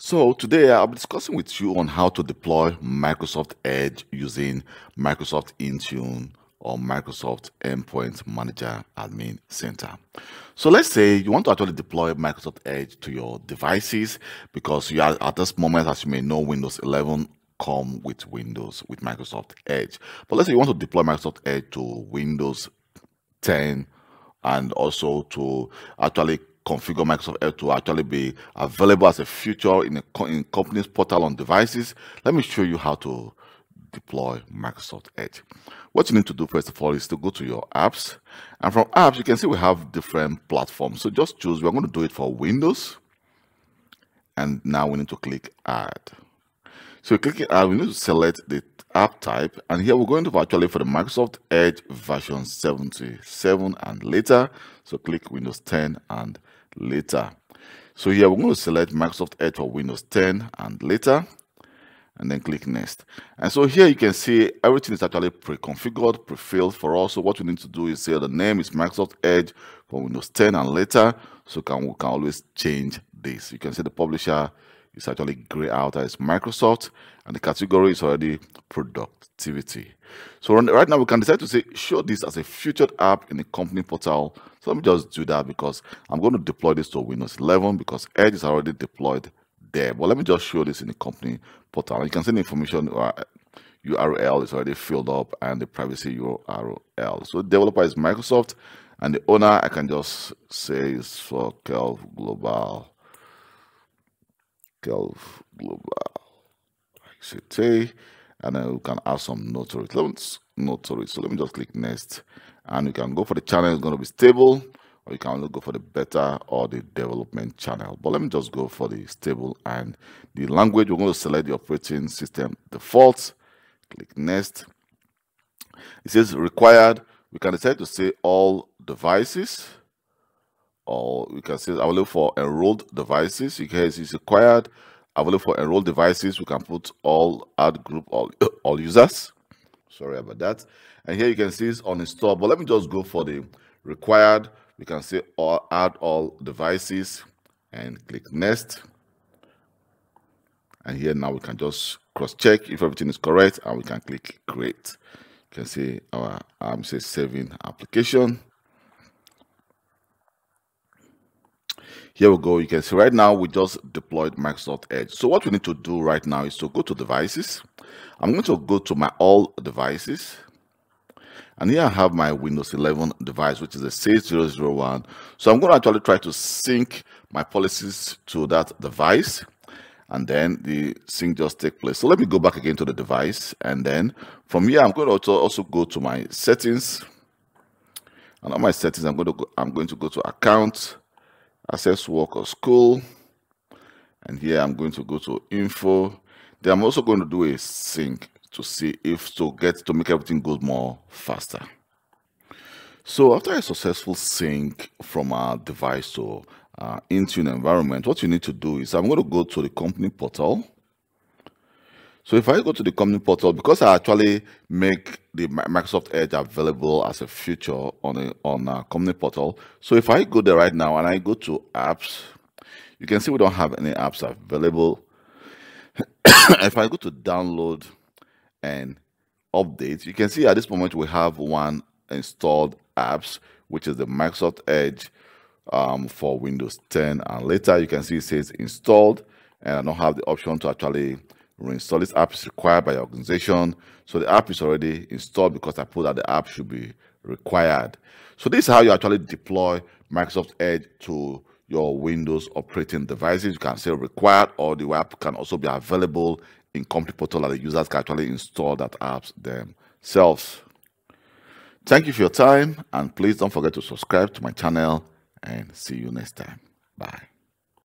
So today I'll be discussing with you on how to deploy Microsoft Edge using Microsoft Intune or Microsoft Endpoint Manager Admin Center. So let's say you want to actually deploy Microsoft Edge to your devices because you are at this moment, as you may know, Windows 11 come with Microsoft Edge. But let's say you want to deploy Microsoft Edge to Windows 10 and also to actually configure Microsoft Edge to actually be available as a feature in company's portal on devices. Let me show you how to deploy Microsoft Edge. What you need to do first of all is to go to your apps, and from apps you can see we have different platforms. So just choose. We're going to do it for Windows, and now we need to click Add. So clicking Add, we need to select the app type, and here we're going to actually for the Microsoft Edge version 77 and later. So click Windows 10 and later. So here we're going to select Microsoft Edge for Windows 10 and later, and then click Next. And so here you can see everything is actually pre-configured, pre-filled for us. So what we need to do is say the name is Microsoft Edge for Windows 10 and later. So we can always change this. You can see the publisher is actually gray out as Microsoft, and the category is already productivity. So right now we can decide to say show this as a featured app in the company portal. So let me just do that because I'm going to deploy this to Windows 11 because Edge is already deployed there. But let me just show this in the company portal. You can see the information URL is already filled up and the privacy URL. So the developer is Microsoft, and the owner I can just say is for Kelv Global. And then we can add some note to it. So let me just click Next, and you can go for the channel is going to be stable, or you can go for the beta or the development channel. But let me just go for the stable, and the language we're going to select the operating system default. Click Next. It says required. We can decide to say all devices, or we can say available for enrolled devices. You can say it's required available for enrolled devices. We can put all add group all users. Sorry about that. And here you can see it's uninstalled, but let me just go for the required. We can say add all devices and click Next. And here now we can just cross check if everything is correct, and we can click Create. You can see our say saving application. Here we go. You can see right now we just deployed Microsoft Edge. So what we need to do right now is to go to devices. I'm going to go to my all devices, and here I have my Windows 11 device, which is a 6001. So I'm going to actually try to sync my policies to that device, and then the sync just take place. So let me go back again to the device, and then from here I'm going to also go to my settings, and on my settings I'm going to go to account, access work or school, and here I'm going to go to info. Then I'm also going to do a sync to see if to make everything go more faster. So after a successful sync from our device to Intune environment, what you need to do is I'm going to go to the company portal. So if I go to the company portal, because I actually make the Microsoft Edge available as a feature on a company portal. So if I go there right now and I go to apps, you can see we don't have any apps available. If I go to download and update, you can see at this moment we have one installed apps, which is the Microsoft Edge for Windows 10 and later. You can see it says installed, and I don't have the option to actually reinstall. This app is required by your organization, so the app is already installed because I put that the app should be required. So this is how you actually deploy Microsoft Edge to your Windows operating devices. You can say required, or the app can also be available in company portal that the users can actually install that apps themselves. Thank you for your time, and please don't forget to subscribe to my channel, and see you next time. Bye.